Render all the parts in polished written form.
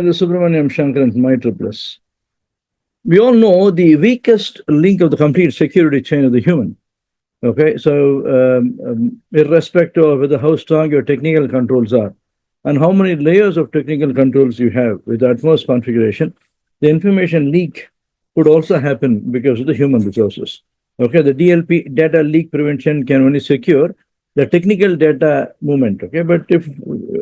the Subramaniam Shankaran's My Plus. We all know the weakest link of the complete security chain of the human. Okay, so irrespective of whether how strong your technical controls are and how many layers of technical controls you have with the utmost configuration, the information leak could also happen because of the human resources. Okay, the DLP, data leak prevention, can only secure the technical data movement. Okay, but if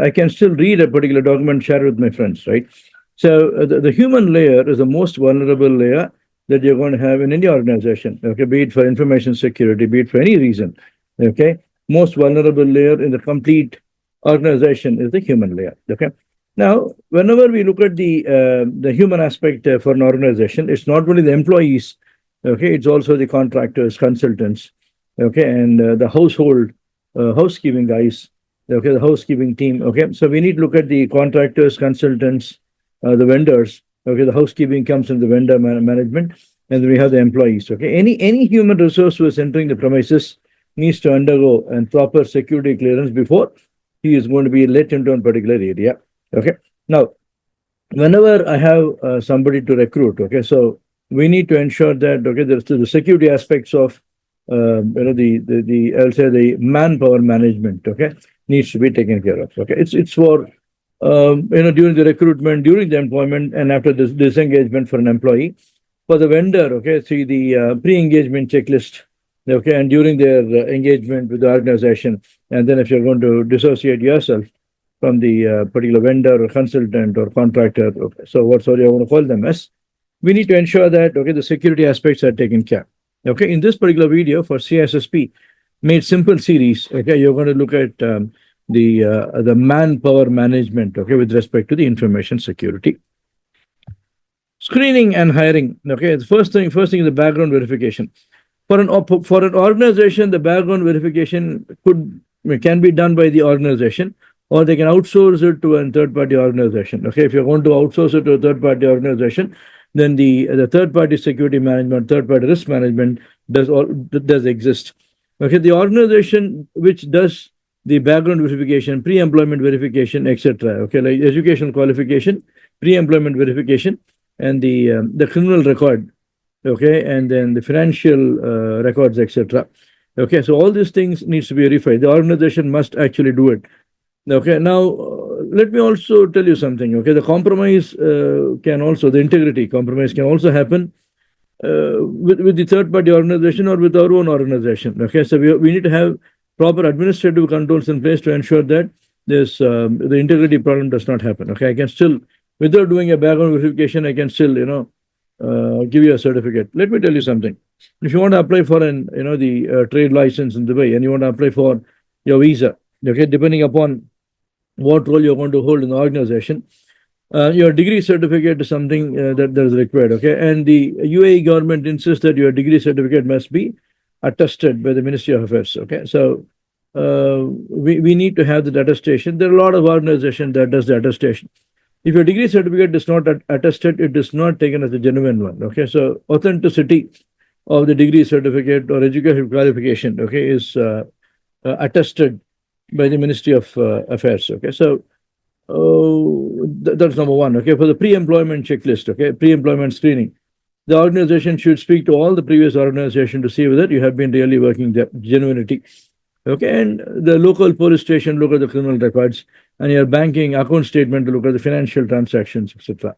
I can still read a particular document, share it with my friends, right? So the human layer is the most vulnerable layer that you're going to have in any organization. Okay, be it for information security, be it for any reason. Okay, most vulnerable layer in the complete organization is the human layer. Okay. Now, whenever we look at the human aspect for an organization, it's not only the employees. Okay, it's also the contractors, consultants. Okay, and the housekeeping guys. Okay, the housekeeping team. Okay, so we need to look at the contractors, consultants, the vendors. Okay, the housekeeping comes in the vendor management, and then we have the employees. Okay, any human resource who is entering the premises needs to undergo a proper security clearance before he is going to be let into a particular area. Okay, now whenever I have somebody to recruit, okay, so we need to ensure that okay, there's the security aspects of the I'll say the manpower management. Okay, needs to be taken care of. Okay, it's for during the recruitment, during the employment, and after this disengagement for an employee. For the vendor, okay, see the pre-engagement checklist, okay, and during their engagement with the organization, and then if you're going to dissociate yourself from the particular vendor or consultant or contractor, okay, so whatsoever you want to call them as, we need to ensure that okay, the security aspects are taken care. Okay, in this particular video for CISSP, made simple series, okay, you're going to look at the manpower management, okay, with respect to the information security. Screening and hiring. Okay, the first thing is the background verification. For an organization, the background verification can be done by the organization, or they can outsource it to a third-party organization. Okay, if you're going to outsource it to a third-party organization, then the third-party security management, third-party risk management does exist. Okay, the organization which does the background verification, pre-employment verification, etc. Okay, like educational qualification, pre-employment verification, and the criminal record, okay, and then the financial records, etc. Okay, so all these things needs to be verified. The organization must actually do it. Okay, now let me also tell you something. Okay, the compromise the integrity compromise can also happen with the third-party organization or with our own organization. Okay, so we need to have proper administrative controls in place to ensure that this the integrity problem does not happen. Okay, I can still, without doing a background verification, I can still give you a certificate. Let me tell you something. If you want to apply for the trade license in Dubai and you want to apply for your visa, okay, depending upon what role you're going to hold in the organization, your degree certificate is something that is required. Okay, and the UAE government insists that your degree certificate must be attested by the Ministry of Affairs. Okay, so we need to have the attestation. There are a lot of organizations that does the attestation. If your degree certificate is not attested, it is not taken as a genuine one. Okay, so authenticity of the degree certificate or education qualification, okay, is attested by the Ministry of Affairs. Okay, so that's number one. Okay, for the pre-employment checklist, okay, pre-employment screening, the organization should speak to all the previous organization to see whether you have been really working there, genuinity. Okay, and the local police station look at the criminal records, and your banking account statement to look at the financial transactions, etc.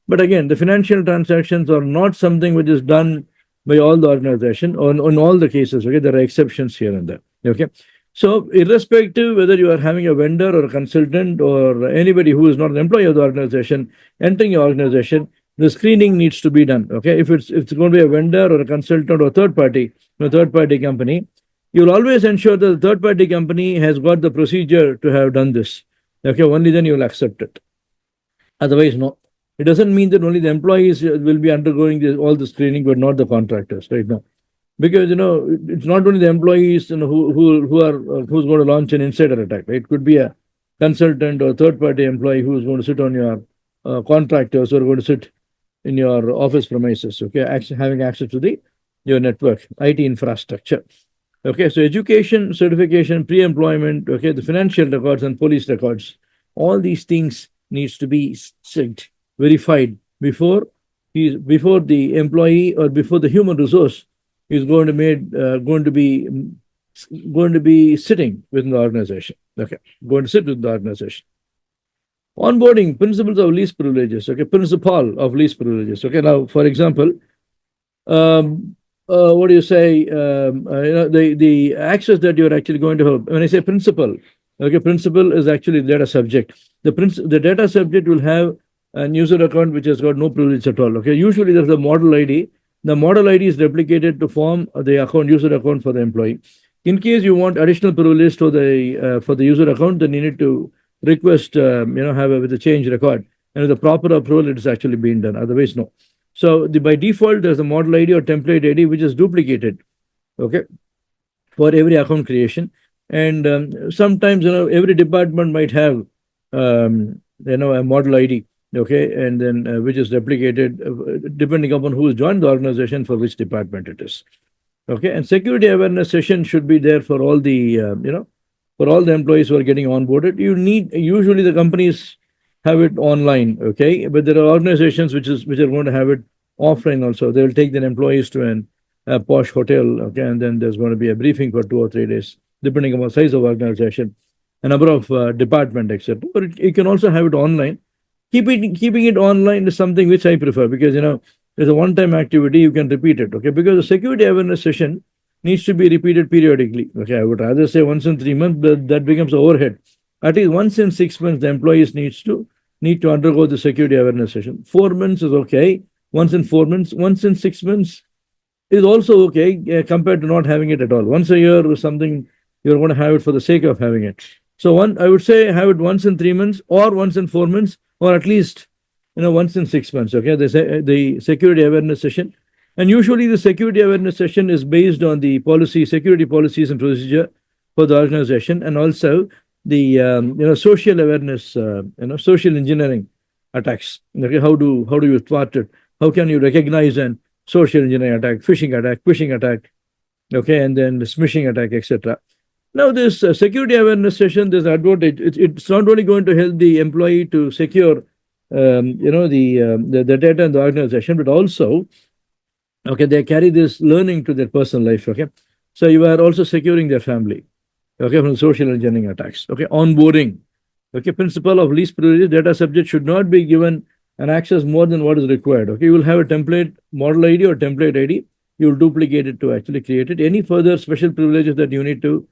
But again, the financial transactions are not something which is done by all the organization on all the cases. Okay, there are exceptions here and there. Okay, so irrespective whether you are having a vendor or a consultant or anybody who is not an employee of the organization entering your organization, the screening needs to be done. Okay, if it's going to be a vendor or a consultant or third party company, you'll always ensure that the third-party company has got the procedure to have done this. Okay, only then you'll accept it. Otherwise, no. It doesn't mean that only the employees will be undergoing all the screening, but not the contractors, right now. Because it's not only the employees who's going to launch an insider attack. Right? It could be a consultant or third-party employee who's going to sit on your contractors or going to sit in your office premises. Okay, having access to your network, IT infrastructure. Okay, so education, certification, pre-employment, okay, the financial records and police records, all these things needs to be checked, verified before the employee or before the human resource is going to be sitting within the organization. Okay, going to sit within the organization. Onboarding principles of least privileges. Okay, principle of least privileges. Okay, now for example, what do you say? The access that you're actually going to have. When I say principal, okay, principal is actually the data subject. The data subject will have a user account which has got no privilege at all. Okay, usually there's a model ID. The model ID is replicated to form the account user account for the employee. In case you want additional privilege to the for the user account, then you need to request have a with a change record, and with the proper approval, it is actually being done. Otherwise, no. So by default, there's a model ID or template ID which is duplicated, okay, for every account creation. And sometimes every department might have a model ID, okay, and then which is replicated depending upon who has joined the organization for which department it is. Okay, and security awareness session should be there for all the for all the employees who are getting onboarded. Usually the companies have it online, okay, but there are organizations which are going to have it offline also. They will take their employees to a posh hotel, okay, and then there's going to be a briefing for 2 or 3 days, depending upon size of organization, a number of department, etc. But you can also have it online. Keeping it online is something which I prefer because it's a one-time activity. You can repeat it, okay? Because the security awareness session needs to be repeated periodically. Okay, I would rather say once in 3 months, but that becomes overhead. At least once in 6 months, the employees need to undergo the security awareness session. 4 months is okay. Once in 4 months, once in 6 months is also okay compared to not having it at all. Once a year or something, you're going to have it for the sake of having it. So I would say have it once in 3 months or once in 4 months or at least once in 6 months. Okay, the security awareness session, and usually the security awareness session is based on the security policies and procedure for the organization, and also the social awareness, social engineering attacks. Okay, how do you thwart it? How can you recognize an social engineering attack, phishing attack, okay, and then the smishing attack, etc. Now, this security awareness session, there's an advantage. It's not only going to help the employee to secure, the data in the organization, but also, okay, they carry this learning to their personal life. Okay, so you are also securing their family, okay, from social engineering attacks. Okay, onboarding. Okay, principle of least privilege. Data subject should not be given an access more than what is required. Okay, you will have a template model ID or template ID. You will duplicate it to actually create it. Any further special privileges that you need to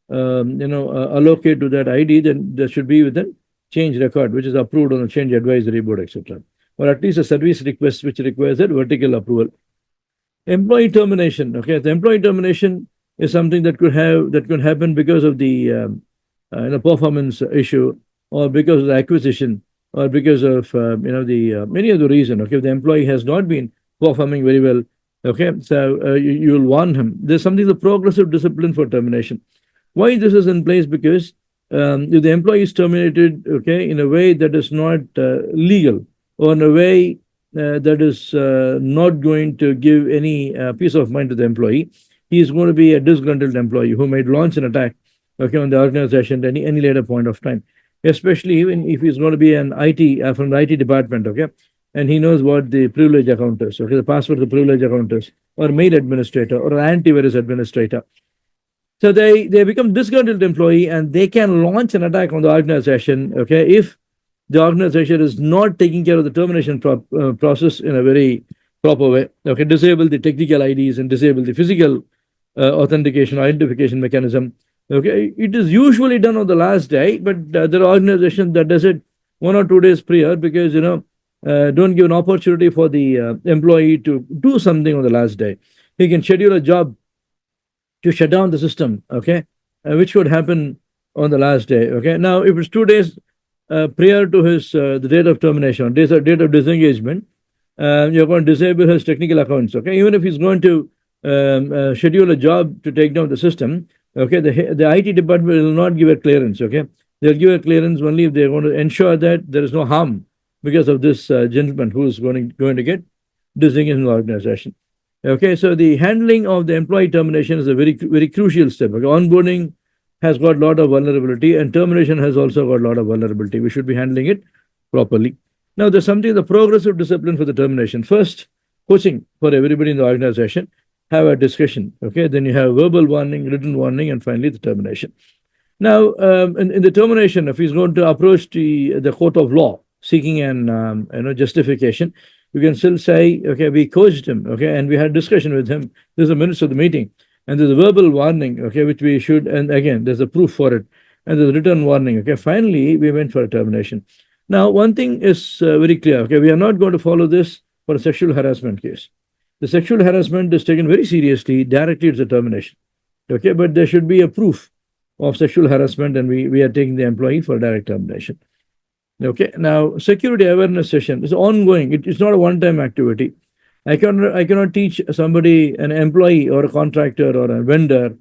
allocate to that ID, then there should be within change record, which is approved on the change advisory board, etc. Or at least a service request which requires a vertical approval. Employee termination. Okay, the employee termination is something that could happen because of the performance issue, or because of the acquisition, or because of many of the reason. Okay, if the employee has not been performing very well, okay, so you'll warn him. There's something, the progressive discipline for termination. Why this is in place? Because if the employee is terminated, okay, in a way that is not legal, or in a way that is not going to give any peace of mind to the employee, he is going to be a disgruntled employee who might launch an attack, okay, on the organization at any later point of time. Especially even if he's going to be an IT from the IT department, okay, and he knows what the privilege account is, okay, the password of the privilege account is, or mail administrator, or an antivirus administrator. So they become disgruntled employee, and they can launch an attack on the organization, okay, if the organization is not taking care of the termination process in a very proper way. Okay, disable the technical IDs and disable the physical authentication, identification mechanism. Okay, it is usually done on the last day, but there are organizations that does it 1 or 2 days prior, because don't give an opportunity for the employee to do something on the last day. He can schedule a job to shut down the system, okay, which would happen on the last day. Okay, now if it's 2 days prior to his the date of termination, date of disengagement, you're going to disable his technical accounts. Okay, even if he's going to schedule a job to take down the system, okay, the IT department will not give a clearance. Okay, they'll give a clearance only if they're going to ensure that there is no harm because of this gentleman who is going to get disengaged in the organization. Okay, so the handling of the employee termination is a very, very crucial step. Okay, onboarding has got a lot of vulnerability, and termination has also got a lot of vulnerability. We should be handling it properly. Now, there's something, the progressive discipline for the termination. First, coaching for everybody in the organization, have a discussion. Okay, then you have verbal warning, written warning, and finally the termination. Now, in the termination, if he's going to approach the court of law seeking an justification, you can still say, okay, we coached him, okay, and we had discussion with him. There's a minutes of the meeting, and there's a verbal warning, okay, which we should, and again, there's a proof for it, and there's a written warning, okay. Finally, we went for a termination. Now, one thing is very clear, okay, we are not going to follow this for a sexual harassment case. The sexual harassment is taken very seriously. Directly, it's a termination, okay, but there should be a proof of sexual harassment, and we are taking the employee for direct termination. Okay, now security awareness session is ongoing. It's not a one-time activity. I cannot teach somebody, an employee or a contractor or a vendor,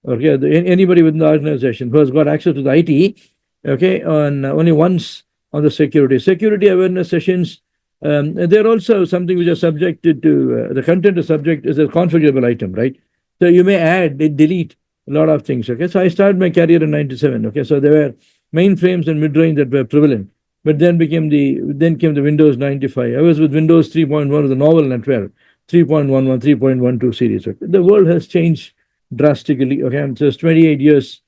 okay, anybody within the organization who has got access to the IT, okay, on only once on the security awareness sessions. They're also something which are subjected to the content is subject is a configurable item, right? So you may add, delete a lot of things. Okay, so I started my career in '97. Okay, so there were mainframes and mid-range that were prevalent, but then came the Windows 95. I was with Windows 3.1 of the novel network, 3.11, 3.12 series. Okay. The world has changed drastically. Okay, and just 28 years.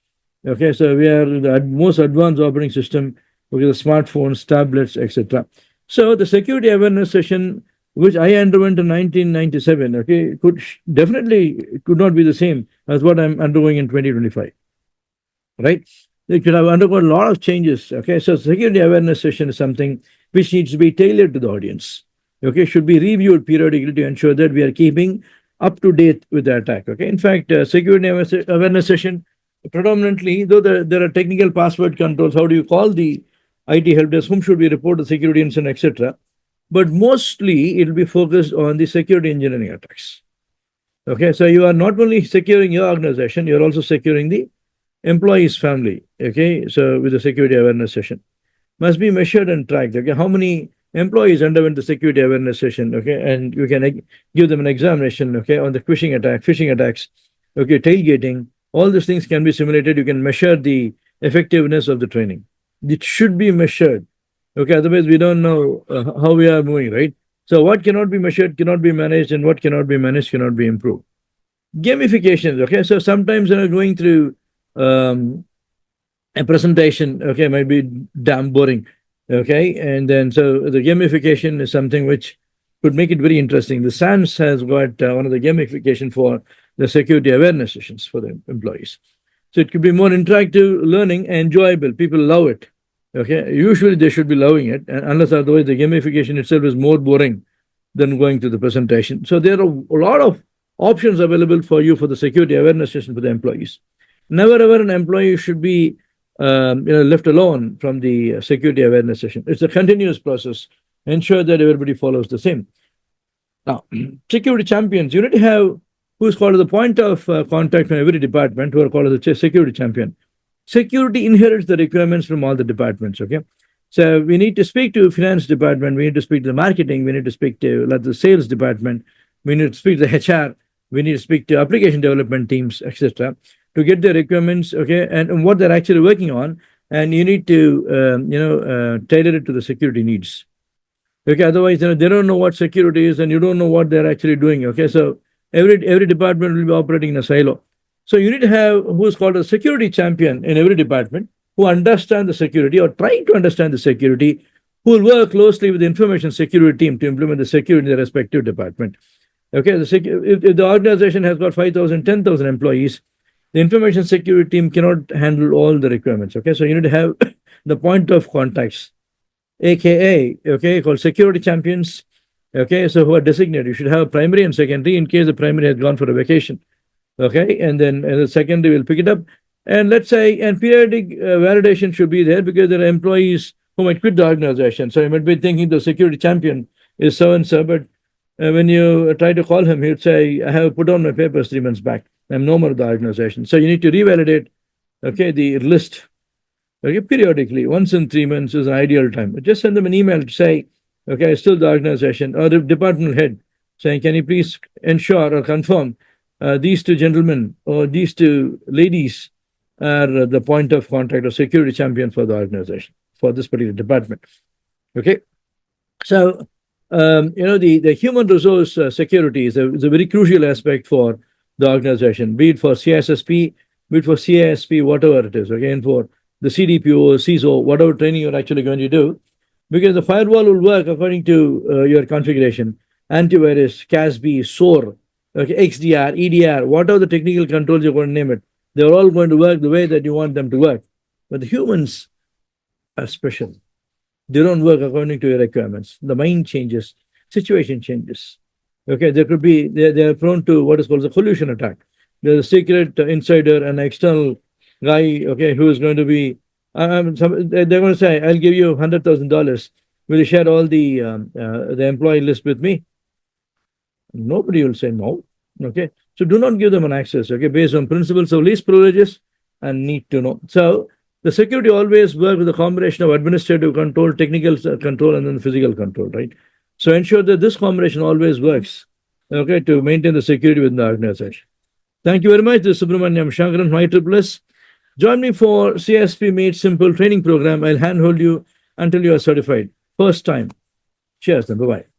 Okay, so we are the most advanced operating system. Okay, the smartphones, tablets, etc. So the security awareness session, which I underwent in 1997, okay, could not be the same as what I'm undergoing in 2025, right? It could have undergone a lot of changes. Okay, so security awareness session is something which needs to be tailored to the audience. Okay, should be reviewed periodically to ensure that we are keeping up to date with the attack. Okay, in fact, security awareness session predominantly, though there are technical password controls, how do you call the IT help desk, whom should we report the security incident, etc. But mostly it will be focused on the security engineering attacks. Okay, so you are not only securing your organization, you're also securing the employee's family. Okay, so with the security awareness session, must be measured and tracked. Okay, how many employees underwent the security awareness session? Okay, and you can give them an examination. Okay, on the phishing attacks. Okay, tailgating. All these things can be simulated. You can measure the effectiveness of the training. It should be measured. Okay, otherwise we don't know how we are moving, right? So what cannot be measured cannot be managed, and what cannot be managed cannot be improved. Gamifications. Okay, so sometimes going through a presentation, okay, might be damn boring. Okay, and then so the gamification is something which could make it very interesting. The SANS has got one of the gamification for the security awareness sessions for the employees. So it could be more interactive, learning, and enjoyable. People love it. Okay, usually they should be loving it, and unless otherwise the gamification itself is more boring than going to the presentation. So there are a lot of options available for you for the security awareness session for the employees. Never ever an employee should be left alone from the security awareness session. It's a continuous process. Ensure that everybody follows the same. Now, security champions, you need to have who is called the point of contact from every department, who are called as the security champion. Security inherits the requirements from all the departments. Okay, so we need to speak to finance department, we need to speak to the marketing, we need to speak to the sales department, we need to speak to the HR, we need to speak to application development teams, etc., to get the requirements, okay, and what they're actually working on, and you need to tailor it to the security needs. Okay, otherwise they don't know what security is, and you don't know what they're actually doing. Okay, so every department will be operating in a silo. So you need to have who's called a security champion in every department who understand the security or trying to understand the security, who will work closely with the information security team to implement the security in the respective department. Okay, if the organization has got 5,000, 10,000 employees, the information security team cannot handle all the requirements. Okay, so you need to have the point of contacts, aka called security champions. Okay, so who are designated. You should have a primary and secondary in case the primary has gone for a vacation. Okay, and then the secondary will pick it up, and let's say, and periodic validation should be there, because there are employees who might quit the organization. So you might be thinking the security champion is so and so, but when you try to call him, he would say, I have put on my papers 3 months back, I'm no more of the organization. So you need to revalidate, okay, the list, okay, periodically. Once in 3 months is an ideal time. Just send them an email to say, okay, still the organization, or the department head saying, can you please ensure or confirm these two gentlemen or these two ladies are the point of contact or security champion for the organization, for this particular department. Okay. So, the human resource security is a very crucial aspect for the organization, be it for CISSP, be it for CISP, whatever it is, again, for the CDPO, CISO, whatever training you're actually going to do, because the firewall will work according to your configuration, antivirus, CASB, SOAR, okay, XDR, EDR, whatever the technical controls you're going to name it, they're all going to work the way that you want them to work. But the humans are special. They don't work according to your requirements. The mind changes, situation changes. Okay, there could be they are prone to what is called a collusion attack. There's a secret insider and external guy. Okay, who is going to be? They're going to say, "I'll give you $100,000. Will you share all the employee list with me?" Nobody will say no. Okay. So do not give them an access, okay, based on principles of least privileges and need to know. So the security always work with a combination of administrative control, technical control, and then physical control, right? So ensure that this combination always works, okay, to maintain the security within the organization. Thank you very much. This is Subramaniam Shankaran from ISSS. Join me for CSP Made Simple training program. I'll handhold you until you are certified. First time. Cheers then. Bye-bye.